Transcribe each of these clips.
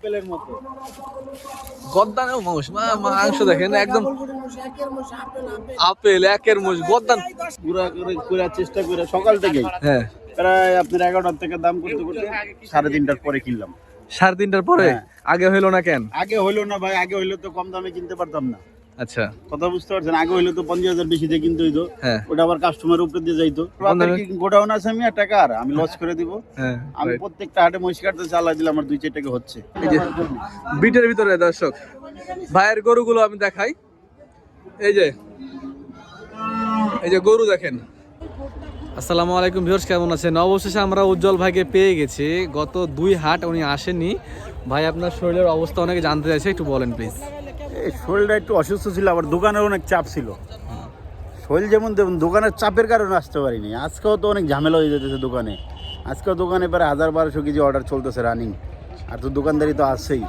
আপেলের মতো গদ্দানের মোষ, মাংস দেখেন একদম আপেল একের মোষ গদ্দান। পুরা করে করার চেষ্টা করে সকাল থেকেই হ্যাঁ, প্রায় আপনার 11টার থেকে দাম করতে করতে 3:30টার পরে কিনলাম। 3:30টার পরে? হ্যাঁ। আগে হইলো না কেন? আগে হইলো না ভাই, আগে হইলে তো কম দামে কিনতে পারতাম না। আচ্ছা, কথা বুঝতে পারছেন? আগে হইলে তো 50,000 বেশি দিয়ে কিনতে হইতো, হ্যাঁ ওটা আবার কাস্টমারের উপরে দিয়ে যাইতো। আপনার কি গোডাউন আছে আমি টাকার আমি লস করে দিব? হ্যাঁ, আমি প্রত্যেকটা হাটে মহিষ কাটতে চালাই দিলে আমার 2-4 টাকা হচ্ছে। এই যে বিটের ভিতরে দর্শক ভাইয়ের গরুগুলো আমি দেখাই। এই যে গরু দেখেন। আসসালামু আলাইকুম ভিউয়ার্স, কেমন আছেন? অবশেষে আমরা উজ্জ্বল ভাইকে পেয়ে গেছি। গত 2 হাট উনি আসেননি। ভাই আপনার শরীরের অবস্থা অনেকে জানতে চাইছে, একটু বলেন প্লিজ। এই শরীরটা একটু অসুস্থ ছিল, আবার দোকানের অনেক চাপ ছিল। শরীর যেমন তেমন, দোকানের চাপের কারণে আসতে পারিনি। আজকেও তো অনেক ঝামেলা হয়ে যেতেছে দোকানে। আজকেও দোকানে প্রায় 1000-1200 কেজি অর্ডার চলতেছে রানিং, আর তো দোকানদারি তো আসছেই,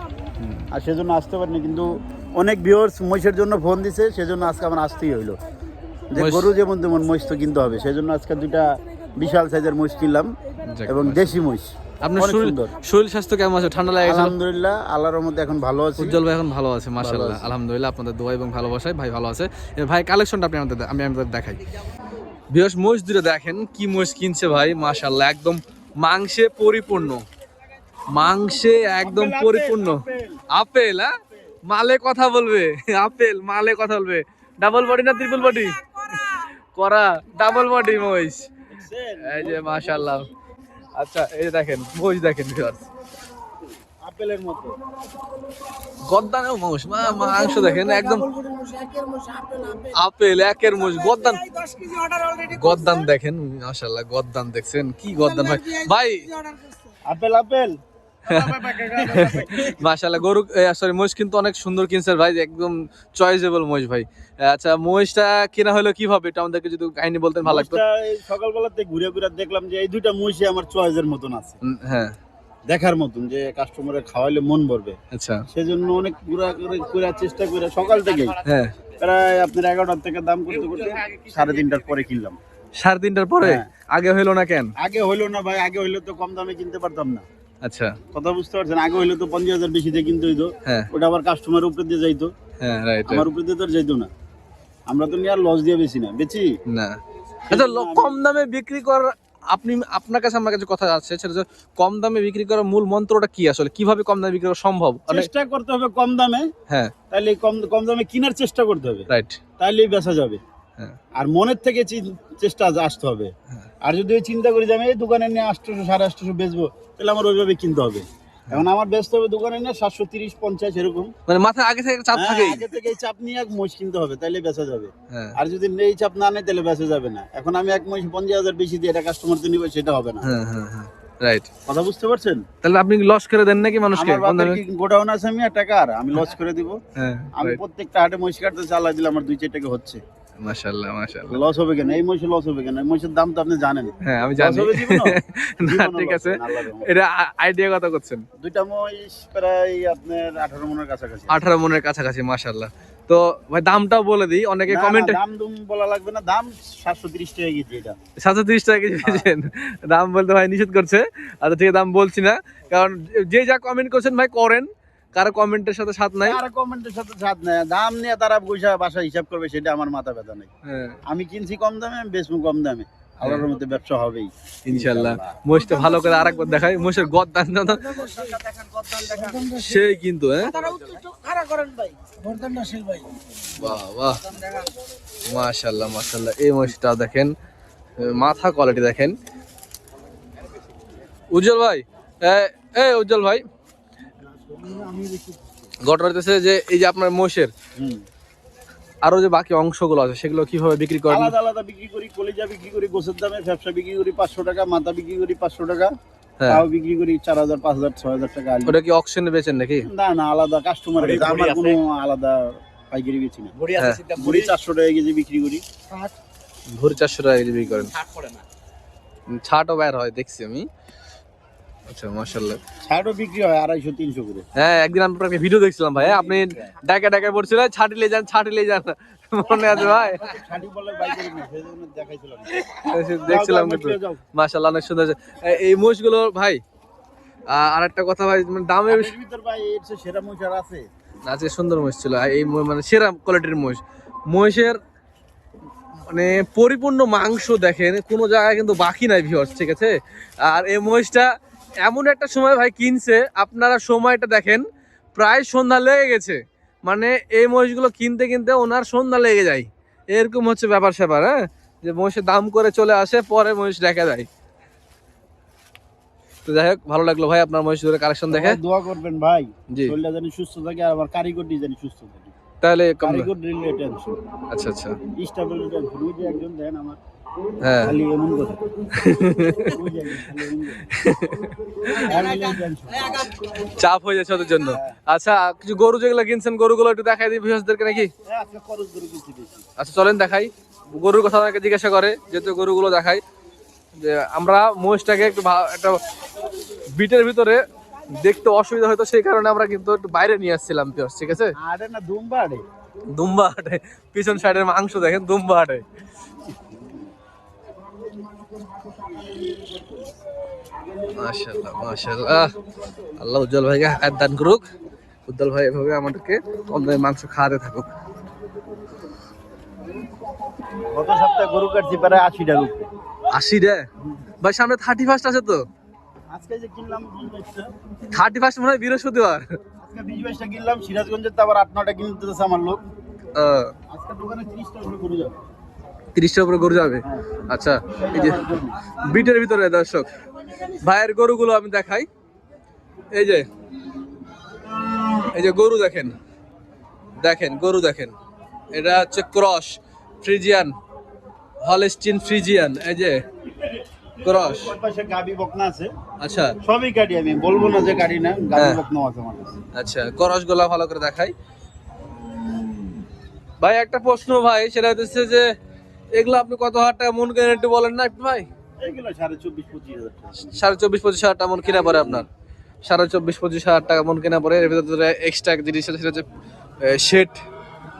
আর সেজন্য আসতে পারিনি। কিন্তু অনেক ভিউয়ার্স মহিষের জন্য ফোন দিছে, সেজন্য আজকে আমার আসতেই হইলো। যে গরু যেমন তেমন মহিষ তো কিনতে হবে, সেজন্য আজকে 2টা বিশাল সাইজের মহিষ কিনলাম, এবং দেশি মহিষ। আপনার শরীর স্বাস্থ্য কেমন আছে? ঠান্ডা লাগে? আলহামদুলিল্লাহ, আল্লাহর রহমতে এখন ভালো আছে। উজ্জ্বল ভাই এখন ভালো আছে মাশাআল্লাহ, আলহামদুলিল্লাহ। আপনাদের দোয়া এবং ভালোবাসায় ভাই ভালো আছে। ভাই কালেকশনটা আমি আপনাদের দেখাই। ভিউয়ার্স মহিষ দুটো দেখেন, কি মহিষ কিনছে ভাই, মাশাআল্লাহ একদম মাংসে পরিপূর্ণ, মাংসে একদম পরিপূর্ণ। আপেল, হ্যাঁ মালে কথা বলবে, আপেল মালে কথা বলবে। ডাবল বডি না ট্রিপল বডি? করা ডাবল বডি মহিষ। এই যে মাশাআল্লাহ। আচ্ছা এই যে দেখেন মহিষ দেখেন ভিউয়ার্স, আপেলের মতো গদ্দানের মোষ, মাংস দেখেন একদম আপেল একের মোষ। গদ্দান দেখেন মাশাআল্লাহ, গদ্দান দেখছেন কি গদ্দান ভাই। ভাই আপেল আপেল মাশাআল্লাহ গরু সরি মহিষ কিন্তু অনেক সুন্দর কিনছেন ভাই, একদম চয়েসেবল মহিষ ভাই। আচ্ছা মহিষটা কেনা হলো কিভাবে, এটা আমাদেরকে যদি কাহিনী বলতেন ভালো লাগতো। সকালবেলাতে ঘুরে ঘুরে দেখলাম যে এই 2টা মহিষই আমার চয়েসের মতন আছে, হ্যাঁ দেখার মতন, যে কাস্টমারের খাওয়াইলে মন ভরবে। আচ্ছা, সেজন্য অনেক ঘুরা করে করার চেষ্টা করে সকাল থেকেই হ্যাঁ প্রায় আপনার 11টার থেকে দাম করতে করতে 3:30টার পরে কিনলাম। 3:30টার পরে? হ্যাঁ। আগে হইলো না কেন? আগে হইলো না ভাই, আগে হইলে তো কম দামে কিনতে পারতাম না। আচ্ছা, কথা বুঝতে পারছেন? আগে হইলে তো 50,000 বেশি দিয়ে কিনতে হইতো, হ্যাঁ ওটা আবার কাস্টমারের উপরে দিয়ে যাইতো। হ্যাঁ রাইট। আমার উপরে দিয়ে তো আর যাইতো না, আমরা তো নিয়ে আর লস দিয়ে বেশি না বেচি না। আচ্ছা কম দামে বিক্রি করার আপনার কাছে আমার কাছে কথা আছে, সেটা হচ্ছে কম দামে বিক্রি করার মূল মন্ত্রটা কি আসলে, কিভাবে কম দামে বিক্রি করা সম্ভব? চেষ্টা করতে হবে কম দামে, হ্যাঁ তাইলে কম কম দামে কেনার চেষ্টা করতে হবে, রাইট, তাইলেই বেচা যাবে। হ্যাঁ আর মনের থেকে চেষ্টা আসতে হবে। আর যদি ওই চিন্তা করি যে আমি এই দোকানে নিয়ে 800-850 বেচবো, তাহলে আমার ওইভাবে কিনতে হবে। এখন আমার ব্যস্ত হবে দোকানে নিয়ে 730-50 এরকম, মানে মাথায় আগে থেকে চাপ থাকে, আগে থেকে এই চাপ নিয়ে এক মহিষ কিনতে হবে, তাইলে বেচা যাবে। হ্যাঁ আর যদি এই চাপ না নেই তাহলে বেচা যাবে না। এখন আমি এক মহিষ 50,000 বেশি দিয়ে এটা কাস্টমার তো নিবে, সেটা হবে না। হ্যাঁ হ্যাঁ হ্যাঁ রাইট। কথা বুঝতে পারছেন? তাহলে আপনি লস করে দেন নাকি মানুষকে? আমার বাপের কি গোডাউন আছে আমি টাকার আমি লস করে দিব? হ্যাঁ আমি প্রত্যেকটা হাটে মহিষ কাটতে চালাই দিলে আমার 2-4 টাকা হচ্ছে। মাশাআল্লাহ মাশাআল্লাহ। লস হবে কেন? এই মহিষে লস হবে কেন? এই মহিষের দাম তো আপনি জানেন। হ্যাঁ আমি জানি। লস হবে জীবনও? না ঠিক আছে, এটা আইডিয়া কথা করছেন। 2টা মহিষ প্রায় আপনার 18 মনের কাছাকাছি। 18 মনের কাছাকাছি মাশাআল্লাহ। তো ভাই দামটাও বলে দিই, অনেকে কমেন্টে দাম বলা লাগবে না, দাম 730 টাকা কেজি। এটা 730 টাকা কেজি পেয়েছেন? দাম বলতে ভাই নিষেধ করছে। আচ্ছা ঠিক আছে দাম বলছি না, কারণ যে যা কমেন্ট করছেন ভাই করেন, কারো কমেন্টের সাথে সাথ নাই, আর কমেন্টের সাথে সাথ নাই। দাম নিয়ে তারা পয়সা বাসা হিসাব করবে, সেটা আমার মাথা ব্যথা নাই। আমি কিনছি কম দামে, আমি বেচবো কম দামে, আল্লাহর মধ্যে ব্যবসা হবেই ইনশাআল্লাহ। মহিষটা ভালো করে আরেকবার দেখাই, মহিষের গদ্দান সেই কিন্তু হ্যাঁ বাহ বাহ মাশাআল্লাহ মাশাআল্লাহ। এই মহিষটা দেখেন, মাথা কোয়ালিটি দেখেন। উজ্জ্বল ভাই, এই উজ্জ্বল ভাই, ঘটনা হচ্ছে যে এই যে আপনার মহিষের আরো যে বাকি অংশগুলো আছে সেগুলো কিভাবে বিক্রি করেন? আলাদা আলাদা বিক্রি করি। কলিজা বিক্রি করি গোছের দামে, ব্যবসা বিক্রি করি 500 টাকা, মাথা বিক্রি করি 500 টাকা, তাও বিক্রি করি 4,000, 5,000, 6,000 টাকা। ওটা কি অকশনে বেচেন নাকি? না না, আলাদা কাস্টমার, আমার কোনো আলাদা পাইকারি বেচি না। ভুড়ি 400 টাকা কেজি বিক্রি করি। ভুড়ি 400 টাকা কেজি বিক্রি করেন? ছাটও বের হয় দেখছি আমি। আচ্ছা মাশাআল্লাহ। ছাটও বিক্রি হয় 250-300 করে। হ্যাঁ একদিন আমরা একটা ভিডিও দেখছিলাম ভাই, আপনি ডাকা ডাকা পড়ছিলেন ছাটিলে যান মনে আছে ভাই? ছাটি বলে বাইকারি না, সেজন্য দেখাইছিলাম। দেখছিলাম কিন্তু মাশাআল্লাহ অনেক সুন্দর। এই মহিষগুলো ভাই আর একটা কথা ভাই, মানে দামের এর ভিতর ভাই এর চেয়ে সেরা মহিষ আর আছে? আজকে সুন্দর মহিষ ছিল, আর এই মানে সেরা কোয়ালিটির মহিষ। মহিষের মানে পরিপূর্ণ মাংস দেখেন, কোনো জায়গায় কিন্তু বাকি নাই ভিউয়ার্স, ঠিক আছে। আর এই মহিষটা এমন একটা সময় ভাই কিনছে, আপনারা সময়টা দেখেন, প্রায় সন্ধ্যা লেগে গেছে। মানে এই মহিষগুলো কিনতে কিনতে ওনার সন্ধ্যা লেগে যায়, এরকম হচ্ছে ব্যাপার স্যাপার। হ্যাঁ, যে মহিষের দাম করে চলে আসে, পরে মহিষ দেখা যায়। তো যাই হোক, ভালো লাগলো ভাই আপনার মহিষ ধরে কালেকশন দেখে। দোয়া করবেন ভাই, জি। শরীরটা জানি সুস্থ থাকে আর আমার কারিগরটি জানি সুস্থ থাকে। তাহলে কম। কারিগর রিলে টেনশন, আচ্ছা আচ্ছা, স্টাবল টেনশন। ওই যে একজন দেন আমার হ্যাঁ। খালি এমন কথা, ওই যে একজন খালি এমন কথা। আর রিলে টেনশন। চাপ হয়ে যাচ্ছে ওদের জন্য। আচ্ছা, কিছু গরু যেগুলো কিনছেন, গরুগুলো একটু দেখাই দিই ভিউয়ার্সদেরকে নাকি? আজকে খরচ গরু কিনছি বেশি। আচ্ছা চলেন দেখাই। গরুর কথা আমাকে জিজ্ঞাসা করে, যেহেতু গরুগুলো দেখাই, যে আমরা মহিষটাকে একটু একটা বিটের ভিতরে দেখতে অসুবিধা হতো, সেই কারণে আমরা কিন্তু একটু বাইরে নিয়ে আসছিলাম ভিউয়ার্স, ঠিক আছে। আরে না দুম্বা আরে, দুম্বা হাটে, পিছন সাইডের মাংস দেখেন, দুম্বা হাটে। মাশাআল্লাহ মাশাআল্লাহ, আল্লাহ উজ্জ্বল ভাইকে হায়াত দান করুক। উজ্জ্বল ভাই এভাবে আমাদেরকে অন্যের মাংস খাওয়াতে থাকুক। গত সপ্তাহে গরু কাটছি প্রায় 80 টাকা উপরে। 80 রে ভাই, সামনে 31 আছে তো। আজকে যে কিনলাম 20-22টা, 31 মনে হয় বৃহস্পতিবার। আজকে 20-22টা কিনলাম। সিরাজগঞ্জের তো আবার 8-9টা কিনতে দিতেছে আমার লোক। আজকে দোকানে 30টা করে গরু যাবে। 30টার উপরে গরু যাবে। আচ্ছা, এই যে বিটের ভিতরে দর্শক ভাইয়ের গরুগুলো আমি দেখাই। এই যে গরু দেখেন, গরু দেখেন, এটা হচ্ছে ক্রস ফ্রিজিয়ান, হলস্টিন ফ্রিজিয়ান। এই যে ক্রস। ওই পাশে গাবি বকনা আছে। আচ্ছা সবই কাটি, আমি বলবো না যে কাটি না, গাবি বকনা আছে আমার কাছে। আচ্ছা, ক্রস গুলা ভালো করে দেখাই। ভাই একটা প্রশ্ন ভাই, সেটা হচ্ছে যে এগুলো আপনি কত হাজার টাকা মন কেনেন একটু বলেন না একটু ভাই? এইগুলো 24,000-25,000 টাকা। 24,000-25,000 টাকা মন কিনা পড়ে আপনার? 24,000-25,000 টাকা মন কিনা পড়ে। এর ভিতরে এক্সট্রা জিনিস আছে, সেটা হচ্ছে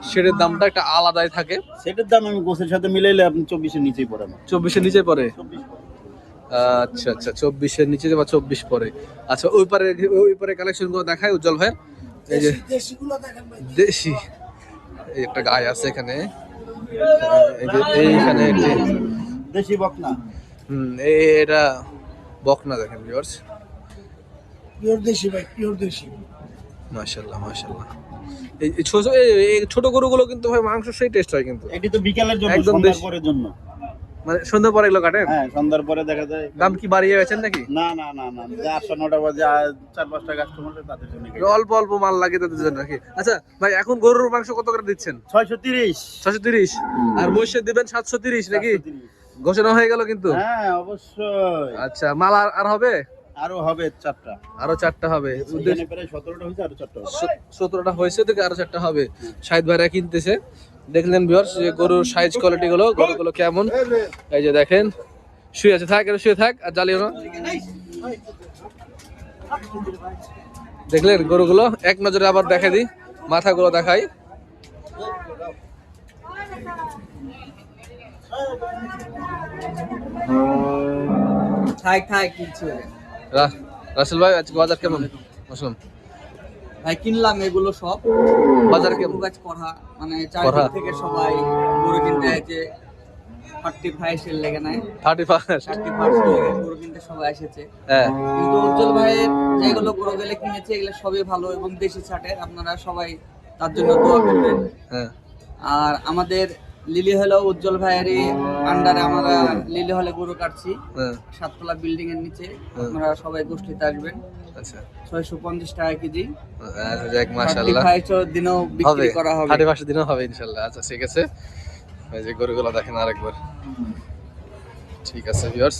শেডের দামটা একটা আলাদাই থাকে। সেটার দাম আমি গোছের সাথে মিলাইলে আপনি 24-এর নিচেই পড়ে না। 24-এর নিচে পড়ে? 24 পড়ে। আচ্ছা আচ্ছা, 24-এর নিচে বা 24 পরে। আচ্ছা, ওই পারে কালেকশন গুলো দেখায় উজ্জ্বল ভাই। এই যে দেশিগুলো দেখেন ভাই। দেশি, এই একটা গায় আছে এখানে, এই যে এইখানে একটি দেশি বকনা। এটা বকনা দেখেন ভিউয়ার্স। পিওর দেশি ভাই, পিওর দেশি। মাশাআল্লাহ মাশাআল্লাহ। এই ছোট গরুগুলো কিন্তু ভাই মাংস সেই টেস্ট হয় কিন্তু। এটি তো বিকালের জন্য, একদম সন্ধ্যার দেশি। পরের জন্য। মানে সন্ধ্যার পরে এগুলো কাটেন? হ্যাঁ, সন্ধ্যার পরে দেখা যায়। দাম কি বাড়িয়ে গেছেন নাকি? না না না না, 8-9টা বাজে 4-5টা কাস্টমার তাদের জন্য অল্প অল্প মাল লাগে তাদের জন্য নাকি? আচ্ছা ভাই, এখন গরুর মাংস কত করে দিচ্ছেন? 630। 630। আর মহিষের দিবেন 730 নাকি? ঘোষণা হয়ে গেল কিন্তু। হ্যাঁ অবশ্যই। আচ্ছা, মাল আর হবে? আরো হবে 4টা। আরো 4টা হবে। এখানে প্রায় 17টা হয়েছে, আরো 4টা হবে। 17টা হয়েছে, থেকে আরো 4টা হবে। শাহিদ ভাইরা কিনতেছে। দেখলেন ভিউয়ার্স যে গরুর সাইজ কোয়ালিটি গুলো, গরুগুলো কেমন। এই যে দেখেন, শুয়ে আছে, থাক শুয়ে থাক, আর জ্বালিও না। দেখলেন গরুগুলো, এক নজরে আবার দেখে দিই, মাথাগুলো দেখাই। থাক কিনছি রাসেল ভাই, আজকে বাজার কেমন? আসুন ভাই, কিনলাম এগুলো সব। বাজার কেমন? কাজ করা, মানে চারিদিক থেকে সবাই গরু কিনতে আসছে। 35 সেল লেগে নাই, 35। 35 সেল লেগে গরু কিনতে সবাই এসেছে। হ্যাঁ, কিন্তু উজ্জ্বল ভাইয়ের যেগুলো গরু গেলে কিনেছে, এগুলো সবই ভালো এবং দেশি ছাটের। আপনারা সবাই তার জন্য দোয়া করবেন। হ্যাঁ। আর আমাদের লিলি হলো উজ্জ্বল ভাইয়েরই আন্ডারে আমরা লিলি হলে গরু কাটছি, হ্যাঁ। 7তলা বিল্ডিং এর নিচে। আপনারা সবাই গোষ্ঠীতে আসবেন। আচ্ছা 650 টাকা কেজি। আচ্ছা, যাক মাশাআল্লাহ। 35 দিনও বিক্রি করা হবে। 35 দিনও হবে ইনশাআল্লাহ। আচ্ছা ঠিক আছে, এই যে গরুগুলো দেখেন আরেকবার। ঠিক আছে ভিউয়ার্স,